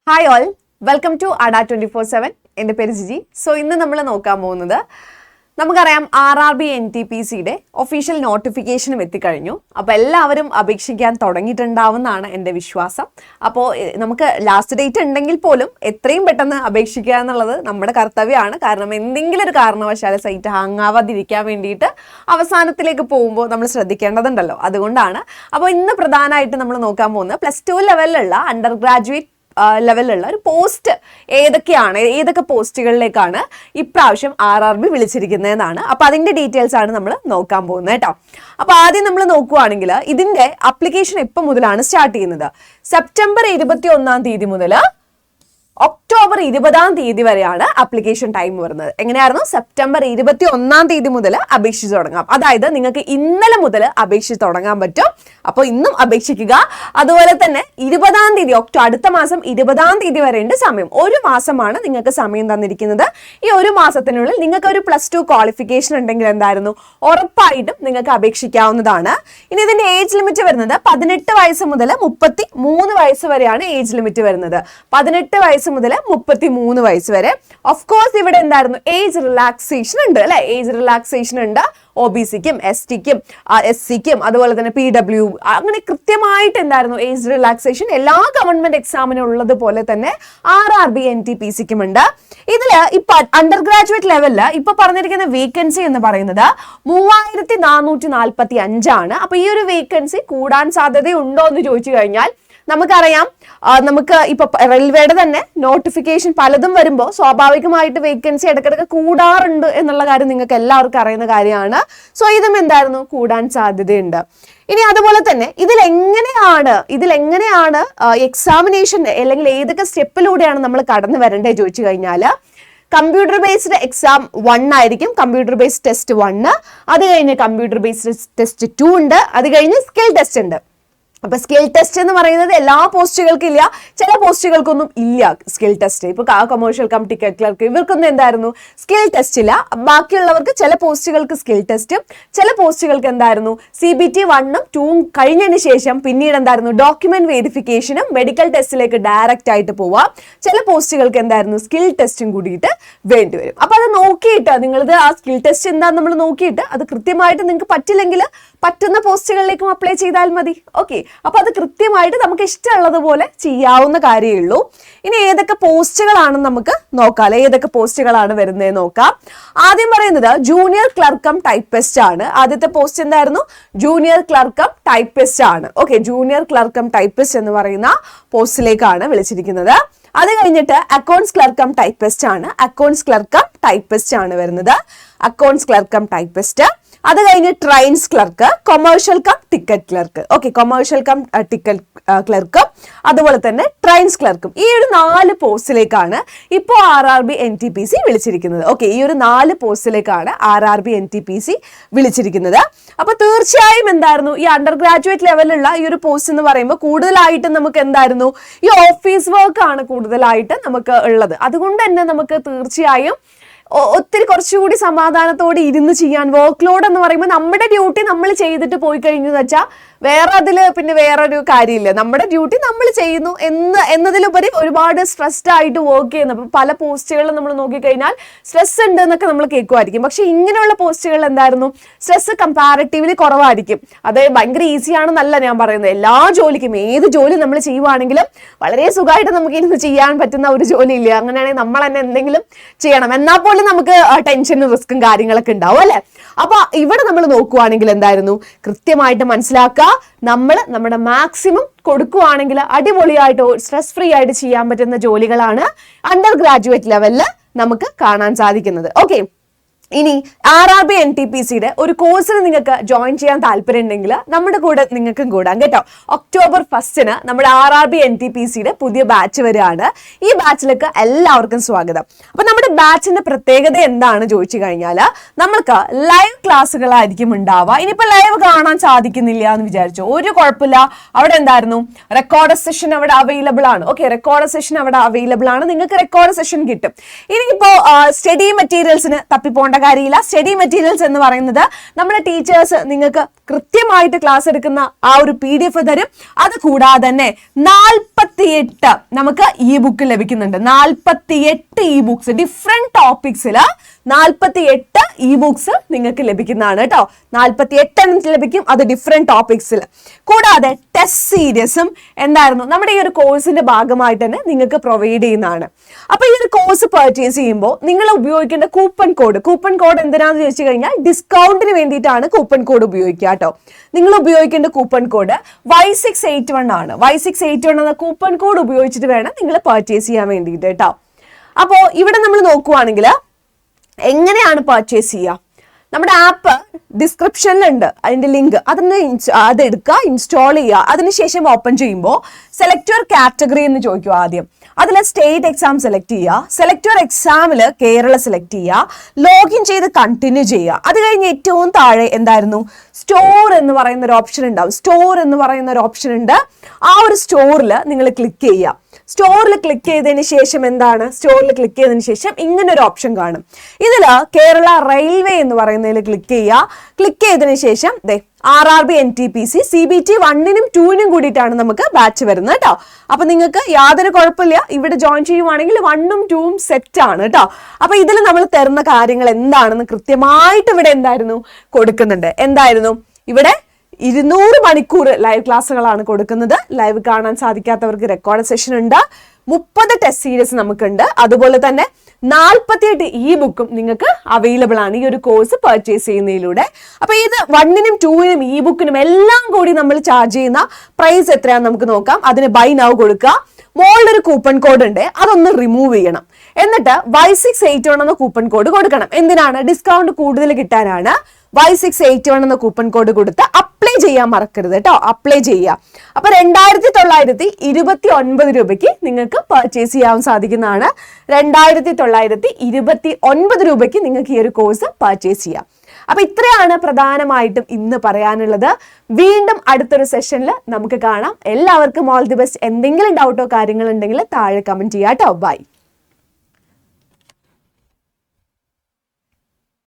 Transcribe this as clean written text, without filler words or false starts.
Hi all, welcome to Ada 24/7. എൻ്റെ പേര് Jiji. So ഇന്ന് നമ്മൾ നോക്കാൻ പോകുന്നത്, നമുക്കറിയാം RRB NTPCയുടെ ഒഫീഷ്യൽ നോട്ടിഫിക്കേഷനും എത്തിക്കഴിഞ്ഞു. അപ്പോൾ എല്ലാവരും അപേക്ഷിക്കാൻ തുടങ്ങിയിട്ടുണ്ടാവുമെന്നാണ് എൻ്റെ വിശ്വാസം. അപ്പോൾ നമുക്ക് ലാസ്റ്റ് ഡേറ്റ് ഉണ്ടെങ്കിൽ പോലും എത്രയും പെട്ടെന്ന് അപേക്ഷിക്കുക എന്നുള്ളത് നമ്മുടെ കർത്തവ്യമാണ്. കാരണം എന്തെങ്കിലും ഒരു കാരണവശാൽ സൈറ്റ് ഹാങ് ആവാതിരിക്കാൻ വേണ്ടിയിട്ട് അവസാനത്തിലേക്ക് പോകുമ്പോൾ നമ്മൾ ശ്രദ്ധിക്കേണ്ടതുണ്ടല്ലോ. അതുകൊണ്ടാണ്. അപ്പോൾ ഇന്ന് പ്രധാനമായിട്ട് നമ്മൾ നോക്കാൻ പോകുന്നത് +2 ലെവലിലുള്ള അണ്ടർ ഗ്രാജുവേറ്റ് ലെവലിലുള്ള ഒരു പോസ്റ്റ് ഏതൊക്കെ പോസ്റ്റുകളിലേക്കാണ് ഇപ്രാവശ്യം RRB വിളിച്ചിരിക്കുന്നതെന്നാണ്. അപ്പോൾ അതിൻ്റെ ഡീറ്റെയിൽസ് ആണ് നമ്മൾ നോക്കാൻ പോകുന്നത് കേട്ടോ. അപ്പോൾ ആദ്യം നമ്മൾ നോക്കുവാണെങ്കിൽ ഇതിൻ്റെ അപ്ലിക്കേഷൻ എപ്പോൾ മുതലാണ് സ്റ്റാർട്ട് ചെയ്യുന്നത്? സെപ്റ്റംബർ 21 മുതൽ ഒക്ടോബർ 20 വരെയാണ് അപ്ലിക്കേഷൻ ടൈം വരുന്നത്. എങ്ങനെയായിരുന്നു? സെപ്റ്റംബർ 21 മുതൽ അപേക്ഷിച്ച് തുടങ്ങാം. അതായത് നിങ്ങൾക്ക് ഇന്നലെ മുതൽ അപേക്ഷിച്ച് തുടങ്ങാൻ പറ്റും. അപ്പോൾ ഇന്നും അപേക്ഷിക്കുക. അതുപോലെ തന്നെ 20 അടുത്ത മാസം 20 വരെയുണ്ട് സമയം. ഒരു മാസമാണ് നിങ്ങൾക്ക് സമയം തന്നിരിക്കുന്നത്. ഈ ഒരു മാസത്തിനുള്ളിൽ നിങ്ങൾക്ക് ഒരു +2 ക്വാളിഫിക്കേഷൻ ഉണ്ടെങ്കിൽ എന്തായിരുന്നു, ഉറപ്പായിട്ടും നിങ്ങൾക്ക് അപേക്ഷിക്കാവുന്നതാണ്. ഇനി ഇതിന്റെ ഏജ് ലിമിറ്റ് വരുന്നത് 18 വയസ്സ് മുതൽ 33 വയസ്സ് വരെയാണ് ഏജ് ലിമിറ്റ് വരുന്നത്. 18 വയസ്സ് മുതൽ 33 വയസ്സ് വരെ. ഓഫ് കോഴ്സ് ഇവിടെ എന്തായിരുന്നു, ഏജ് റിലാക്സേഷൻ ഉണ്ട് അല്ലെ. ഏജ് റിലാക്സേഷൻ ഉണ്ട് OBCക്കും STക്കും SCക്കും അതുപോലെ തന്നെ PW. അങ്ങനെ കൃത്യമായിട്ട് എന്തായിരുന്നു ഏജ് റിലാക്സേഷൻ എല്ലാ ഗവൺമെന്റ് എക്സാമിനും ഉള്ളതുപോലെ തന്നെ RRB NTPCക്കും ഉണ്ട്. ഇതില് ഇപ്പൊ അണ്ടർ ഗ്രാജുവേറ്റ് ലെവലില് ഇപ്പൊ പറഞ്ഞിരിക്കുന്ന വേക്കൻസി എന്ന് പറയുന്നത് 3445 ആണ്. അപ്പൊ ഈ ഒരു വേക്കൻസി കൂടാൻ സാധ്യതയുണ്ടോ എന്ന് ചോദിച്ചു കഴിഞ്ഞാൽ നമുക്കറിയാം, നമുക്ക് ഇപ്പൊ റെയിൽവേയുടെ തന്നെ നോട്ടിഫിക്കേഷൻ പലതും വരുമ്പോൾ സ്വാഭാവികമായിട്ട് വേക്കൻസി ഇടയ്ക്കിടയ്ക്ക് കൂടാറുണ്ട് എന്നുള്ള കാര്യം നിങ്ങൾക്ക് എല്ലാവർക്കും അറിയുന്ന കാര്യമാണ്. സോ ഇതും എന്തായിരുന്നു, കൂടാൻ സാധ്യതയുണ്ട്. ഇനി അതുപോലെ തന്നെ ഇതിലെങ്ങനെയാണ് എക്സാമിനേഷൻ അല്ലെങ്കിൽ ഏതൊക്കെ സ്റ്റെപ്പിലൂടെയാണ് നമ്മൾ കടന്നു വരേണ്ടത് ചോദിച്ചു കഴിഞ്ഞാൽ, കമ്പ്യൂട്ടർ ബേസ്ഡ് എക്സാം 1 ആയിരിക്കും. കമ്പ്യൂട്ടർ ബേസ്ഡ് ടെസ്റ്റ് 1, അത് കഴിഞ്ഞ് കമ്പ്യൂട്ടർ ബേസ്ഡ് ടെസ്റ്റ് 2 ഉണ്ട്, അത് കഴിഞ്ഞ് സ്കിൽ ടെസ്റ്റ് ഉണ്ട്. അപ്പൊ സ്കിൽ ടെസ്റ്റ് എന്ന് പറയുന്നത് എല്ലാ പോസ്റ്റുകൾക്കും ഇല്ല, ചില പോസ്റ്റുകൾക്കൊന്നും ഇല്ല സ്കിൽ ടെസ്റ്റ്. ഇപ്പൊ കൊമേഴ്ഷ്യൽ ടിക്കറ്റ് ക്ലർക്ക് ഇവർക്കൊന്നും എന്തായിരുന്നു സ്കിൽ ടെസ്റ്റ് ഇല്ല. ബാക്കിയുള്ളവർക്ക് ചില പോസ്റ്റുകൾക്ക് സ്കിൽ ടെസ്റ്റും ചില പോസ്റ്റുകൾക്ക് എന്തായിരുന്നു CBT 1ഉം 2ഉം കഴിഞ്ഞതിന് ശേഷം പിന്നീട് എന്തായിരുന്നു ഡോക്യുമെന്റ് വെരിഫിക്കേഷനും മെഡിക്കൽ ടെസ്റ്റിലേക്ക് ഡയറക്റ്റ് ആയിട്ട് പോവാം. ചില പോസ്റ്റുകൾക്ക് എന്തായിരുന്നു സ്കിൽ ടെസ്റ്റും കൂടിയിട്ട് വേണ്ടിവരും. അപ്പൊ അത് നോക്കിയിട്ട് നിങ്ങളിത് ആ സ്കിൽ ടെസ്റ്റ് എന്താന്ന് നമ്മൾ നോക്കിയിട്ട് അത് കൃത്യമായിട്ട് നിങ്ങൾക്ക് പറ്റില്ലെങ്കിൽ പറ്റുന്ന പോസ്റ്റുകളിലേക്കും അപ്ലൈ ചെയ്താൽ മതി. ഓക്കെ, അപ്പൊ അത് കൃത്യമായിട്ട് നമുക്ക് ഇഷ്ടമുള്ളതുപോലെ ചെയ്യാവുന്ന കാര്യമേ ഉള്ളൂ. ഇനി ഏതൊക്കെ പോസ്റ്റുകളാണെന്ന് നമുക്ക് നോക്കാം. ഏതൊക്കെ പോസ്റ്റുകളാണ് വരുന്നത് നോക്കാം. ആദ്യം പറയുന്നത് ജൂനിയർ ക്ലർക്കം ടൈപ്പിസ്റ്റ് ആണ്. ആദ്യത്തെ പോസ്റ്റ് എന്തായിരുന്നു? ജൂനിയർ ക്ലർക്കം ടൈപ്പിസ്റ്റ് ആണ്. ഓക്കെ, ജൂനിയർ ക്ലർക്കം ടൈപ്പിസ്റ്റ് എന്ന് പറയുന്ന പോസ്റ്റിലേക്കാണ് വിളിച്ചിരിക്കുന്നത്. അത് കഴിഞ്ഞിട്ട് അക്കൗണ്ട്സ് ക്ലർക്കം ടൈപ്പിസ്റ്റ് ആണ്. അക്കൗണ്ട്സ് ക്ലർക്കം ടൈപ്പിസ്റ്റ് ആണ് വരുന്നത്. അക്കൗണ്ട്സ് ക്ലർക്കം ടൈപ്പിസ്റ്റ്. അത് കഴിഞ്ഞ് trains clerk, commercial ticket clerk. Okay, commercial ticket ക്ലർക്കും അതുപോലെ തന്നെ ട്രെയിൻസ് ക്ലർക്കും. ഈ ഒരു 4 പോസ്റ്റിലേക്കാണ് ഇപ്പോൾ RRB NTPC വിളിച്ചിരിക്കുന്നത്. ഓക്കെ, ഈ ഒരു 4 പോസ്റ്റിലേക്കാണ് RRB NTPC വിളിച്ചിരിക്കുന്നത്. അപ്പൊ തീർച്ചയായും എന്തായിരുന്നു, ഈ അണ്ടർ ഗ്രാജുവേറ്റ് ലെവലിലുള്ള ഈ ഒരു പോസ്റ്റ് എന്ന് പറയുമ്പോൾ കൂടുതലായിട്ട് നമുക്ക് എന്തായിരുന്നു ഈ ഓഫീസ് വർക്ക് ആണ് കൂടുതലായിട്ട് നമുക്ക് ഉള്ളത്. അതുകൊണ്ട് തന്നെ നമുക്ക് തീർച്ചയായും ഒത്തിരി കുറച്ചുകൂടി സമാധാനത്തോടെ ഇരുന്ന് ചെയ്യാൻ, വർക്ക് ലോഡ് എന്ന് പറയുമ്പോൾ നമ്മുടെ ഡ്യൂട്ടി നമ്മൾ ചെയ്തിട്ട് പോയി കഴിഞ്ഞു വെച്ചാൽ പിന്നെ വേറൊരു കാര്യമില്ല. നമ്മുടെ ഡ്യൂട്ടി നമ്മൾ ചെയ്യുന്നു എന്നതിലുപരി ഒരുപാട് സ്ട്രെസ്ഡ് ആയിട്ട് വർക്ക് ചെയ്യുന്നു. അപ്പം പല പോസ്റ്റുകളിലും നമ്മൾ നോക്കിക്കഴിഞ്ഞാൽ സ്ട്രെസ് ഉണ്ട് എന്നൊക്കെ നമ്മൾ കേൾക്കുമായിരിക്കും. പക്ഷെ ഇങ്ങനെയുള്ള പോസ്റ്റുകളിൽ എന്തായിരുന്നു സ്ട്രെസ് കമ്പാരിറ്റീവ്ലി കുറവായിരിക്കും. അത് ഭയങ്കര ഈസിയാണെന്നല്ല ഞാൻ പറയുന്നത്. എല്ലാ ജോലിക്കും, ഏത് ജോലി നമ്മൾ ചെയ്യുവാണെങ്കിലും വളരെ സുഖമായിട്ട് നമുക്ക് ഇരുന്ന് ചെയ്യാൻ പറ്റുന്ന ഒരു ജോലി ഇല്ല. അങ്ങനെയാണെങ്കിൽ നമ്മൾ തന്നെ എന്തെങ്കിലും ചെയ്യണം. എന്നാൽ പോലും നമുക്ക് ടെൻഷനും റിസ്ക്കും കാര്യങ്ങളൊക്കെ ഉണ്ടാവും അല്ലെ. അപ്പൊ ഇവിടെ നമ്മൾ നോക്കുവാണെങ്കിൽ എന്തായിരുന്നു, കൃത്യമായിട്ട് മനസ്സിലാക്കുക, നമ്മൾ നമ്മുടെ മാക്സിമം കൊടുക്കുവാണെങ്കിൽ അടിപൊളിയായിട്ട് സ്ട്രെസ് ഫ്രീ ആയിട്ട് ചെയ്യാൻ പറ്റുന്ന ജോലികളാണ് അണ്ടർ ഗ്രാജുവേറ്റ് ലെവലിൽ നമുക്ക് കാണാൻ സാധിക്കുന്നത്. ഓക്കെ, ഇനി RRB NTPCയുടെ ഒരു കോഴ്സിന് നിങ്ങൾക്ക് ജോയിൻ ചെയ്യാൻ താല്പര്യം ഉണ്ടെങ്കിൽ നമ്മുടെ കൂടെ നിങ്ങൾക്കും കൂടാം കേട്ടോ. ഒക്ടോബർ 1 നമ്മുടെ RRB NTPCയുടെ പുതിയ ബാച്ച് വരികയാണ്. ഈ ബാച്ചിലേക്ക് എല്ലാവർക്കും സ്വാഗതം. അപ്പൊ നമ്മുടെ ബാച്ചിന്റെ പ്രത്യേകത എന്താണ് ചോദിച്ചു കഴിഞ്ഞാൽ, നമ്മൾക്ക് ലൈവ് ക്ലാസ്സുകളായിരിക്കും ഉണ്ടാവുക. ഇനിയിപ്പോ ലൈവ് കാണാൻ സാധിക്കുന്നില്ല എന്ന് വിചാരിച്ചു, ഒരു കുഴപ്പമില്ല. അവിടെ എന്തായിരുന്നു റെക്കോർഡ് സെഷൻ അവിടെ അവൈലബിൾ ആണ്. ഓക്കെ, റെക്കോർഡ് സെഷൻ അവിടെ അവൈലബിൾ ആണ്. നിങ്ങൾക്ക് റെക്കോർഡ് സെഷൻ കിട്ടും. ഇനിയിപ്പോ സ്റ്റഡി മെറ്റീരിയൽസിന് തപ്പിപ്പോണ്ട പോകേണ്ട കാര്യമില്ല. സ്റ്റഡി മെറ്റീരിയൽസ് എന്ന് പറയുന്നത് നമ്മുടെ ടീച്ചേഴ്സ് നിങ്ങൾക്ക് കൃത്യമായിട്ട് ക്ലാസ് എടുക്കുന്ന ആ ഒരു PDF തരും. അത് കൂടാതെ തന്നെ 48 നമുക്ക് ഇ ബുക്ക് ലഭിക്കുന്നുണ്ട്. 48 ഇ ബുക്സ് ഡിഫറെന്റ് ടോപ്പിക്സിൽ 48 ഇ ബുക്സ് നിങ്ങൾക്ക് ലഭിക്കുന്നതാണ് കേട്ടോ. 48 എണ്ണം ലഭിക്കും, അത് ഡിഫറെന്റ് ടോപ്പിക്സിൽ. കൂടാതെ ടെസ്റ്റ് സീരീസും എന്തായിരുന്നു നമ്മുടെ ഈ ഒരു കോഴ്സിന്റെ ഭാഗമായിട്ട് തന്നെ നിങ്ങൾക്ക് പ്രൊവൈഡ് ചെയ്യുന്നതാണ്. അപ്പൊ ഈ ഒരു കോഴ്സ് പർച്ചേസ് ചെയ്യുമ്പോൾ നിങ്ങൾ ഉപയോഗിക്കേണ്ട കൂപ്പൺ കോഡ് എന്തിനാന്ന് ചോദിച്ചു കഴിഞ്ഞാൽ ഡിസ്കൗണ്ടിന് വേണ്ടിയിട്ടാണ് കൂപ്പൺ കോഡ് ഉപയോഗിക്കുക കേട്ടോ. നിങ്ങൾ ഉപയോഗിക്കേണ്ട കൂപ്പൺ കോഡ് Y681 ആണ്. Y681 എന്ന കൂപ്പൺ കോഡ് ഉപയോഗിച്ചിട്ട് വേണം നിങ്ങൾ പർച്ചേസ് ചെയ്യാൻ വേണ്ടിയിട്ട് കേട്ടോ. അപ്പോൾ ഇവിടെ നമ്മൾ നോക്കുവാണെങ്കിൽ എങ്ങനെയാണ് പർച്ചേസ് ചെയ്യുക? നമ്മുടെ ആപ്പ് ഡിസ്ക്രിപ്ഷനിലുണ്ട്, അതിന്റെ ലിങ്ക് അതെടുക്കുക, ഇൻസ്റ്റാൾ ചെയ്യുക. അതിനുശേഷം ഓപ്പൺ ചെയ്യുമ്പോൾ സെലക്ട് യുവർ കാറ്റഗറി എന്ന് ചോദിക്കുക. ആദ്യം അതിൽ സ്റ്റേറ്റ് എക്സാം സെലക്ട് ചെയ്യുക. സെലക്ട് യുവർ എക്സാമിൽ കേരള സെലക്ട് ചെയ്യുക. ലോഗിൻ ചെയ്ത് കണ്ടിന്യൂ ചെയ്യുക. അത് കഴിഞ്ഞ് ഏറ്റവും താഴെ എന്തായിരുന്നു സ്റ്റോർ എന്ന് പറയുന്ന ഒരു ഓപ്ഷൻ ഉണ്ടാവും. സ്റ്റോർ എന്ന് പറയുന്ന ഒരു ഓപ്ഷൻ ഉണ്ട്. ആ ഒരു സ്റ്റോറിൽ നിങ്ങൾ ക്ലിക്ക് ചെയ്യുക. സ്റ്റോറിൽ ക്ലിക്ക് ചെയ്തതിന് ശേഷം എന്താണ്, സ്റ്റോറിൽ ക്ലിക്ക് ചെയ്തതിന് ശേഷം ഇങ്ങനെ ഒരു ഓപ്ഷൻ കാണും. ഇതിൽ കേരള റെയിൽവേ എന്ന് പറയുന്നതിൽ ക്ലിക്ക് ചെയ്യുക. ക്ലിക്ക് ചെയ്തതിന് ശേഷം RRB NTPC CBT 1-നും 2-നും കൂടിയിട്ടാണ് നമുക്ക് ബാച്ച് വരുന്നത് കേട്ടോ. അപ്പൊ നിങ്ങൾക്ക് യാതൊരു കുഴപ്പമില്ല, ഇവിടെ ജോയിൻ ചെയ്യുവാണെങ്കിൽ 1-ഉം 2-ഉം സെറ്റ് ആണ് കേട്ടോ. അപ്പൊ ഇതിൽ നമ്മൾ തരുന്ന കാര്യങ്ങൾ എന്താണെന്ന് കൃത്യമായിട്ട് ഇവിടെ എന്തായിരുന്നു കൊടുക്കുന്നുണ്ട്. എന്തായിരുന്നു ഇവിടെ 200 മണിക്കൂർ ലൈവ് ക്ലാസ്സുകളാണ് കൊടുക്കുന്നത്. ലൈവ് കാണാൻ സാധിക്കാത്തവർക്ക് റെക്കോർഡ് സെഷൻ ഉണ്ട്. 30 ടെസ്റ്റ് സീരീസ് നമുക്കുണ്ട്. അതുപോലെ തന്നെ 48 ഇ ബുക്കും നിങ്ങൾക്ക് അവൈലബിൾ ആണ് ഈ ഒരു കോഴ്സ് പർച്ചേസ് ചെയ്യുന്നതിലൂടെ. അപ്പൊ ഇത് 1-നും 2-നും ഇ ബുക്കിനും എല്ലാം കൂടി നമ്മൾ ചാർജ് ചെയ്യുന്ന പ്രൈസ് എത്രയാണെന്ന് നമുക്ക് നോക്കാം. അതിന് ബൈ നൗ കൊടുക്കുക. മോളിലൊരു കൂപ്പൺ കോഡ് ഉണ്ട്, അതൊന്ന് റിമൂവ് ചെയ്യണം. എന്നിട്ട് Y681 എന്ന കൂപ്പൺ കോഡ് കൊടുക്കണം. എന്തിനാണ്? ഡിസ്കൗണ്ട് കൂടുതൽ കിട്ടാനാണ്. Y681 എന്ന കൂപ്പൺ കോഡ് കൊടുത്ത് അപ്ലൈ ചെയ്യാൻ മറക്കരുത് കേട്ടോ. അപ്ലൈ ചെയ്യുക. അപ്പൊ 2929 രൂപയ്ക്ക് നിങ്ങൾക്ക് പർച്ചേസ് ചെയ്യാൻ സാധിക്കുന്നതാണ്. 2929 രൂപയ്ക്ക് നിങ്ങൾക്ക് ഈ ഒരു കോഴ്സ് പർച്ചേസ് ചെയ്യാം. അപ്പൊ ഇത്രയാണ് പ്രധാനമായിട്ടും ഇന്ന് പറയാനുള്ളത്. വീണ്ടും അടുത്തൊരു സെഷനിൽ നമുക്ക് കാണാം. എല്ലാവർക്കും ഓൾ ദി ബെസ്റ്റ്. എന്തെങ്കിലും ഡൗട്ടോ കാര്യങ്ങളുണ്ടെങ്കിൽ താഴെ കമന്റ് ചെയ്യാം കേട്ടോ. ബൈ.